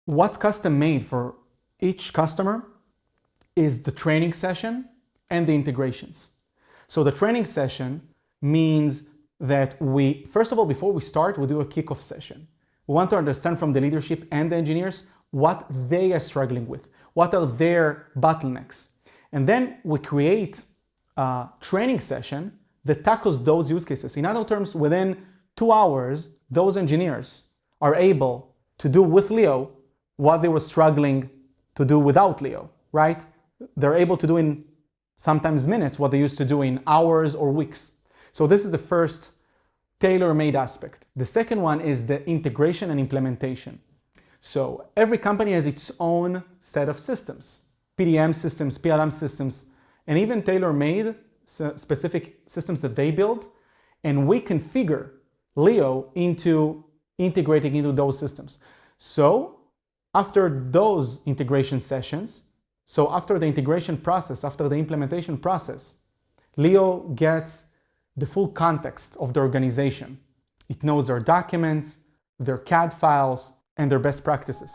What's custom made for each customer is the training session and the integrations. So the training session means that first of all, before we start, we do a kickoff session. We want to understand from the leadership and the engineers what they are struggling with, what are their bottlenecks. And then we create a training session that tackles those use cases. In other terms, within 2 hours, those engineers are able to do with Leo what they were struggling to do without Leo, right? They're able to do in sometimes minutes what they used to do in hours or weeks. So this is the first tailor-made aspect. The second one is the integration and implementation. So every company has its own set of systems, PDM systems, PLM systems, and even tailor-made specific systems that they build. And we configure Leo into integrating into those systems. So after those integration sessions, so after the integration process, after the implementation process, Leo gets the full context of the organization. It knows their documents, their CAD files, and their best practices.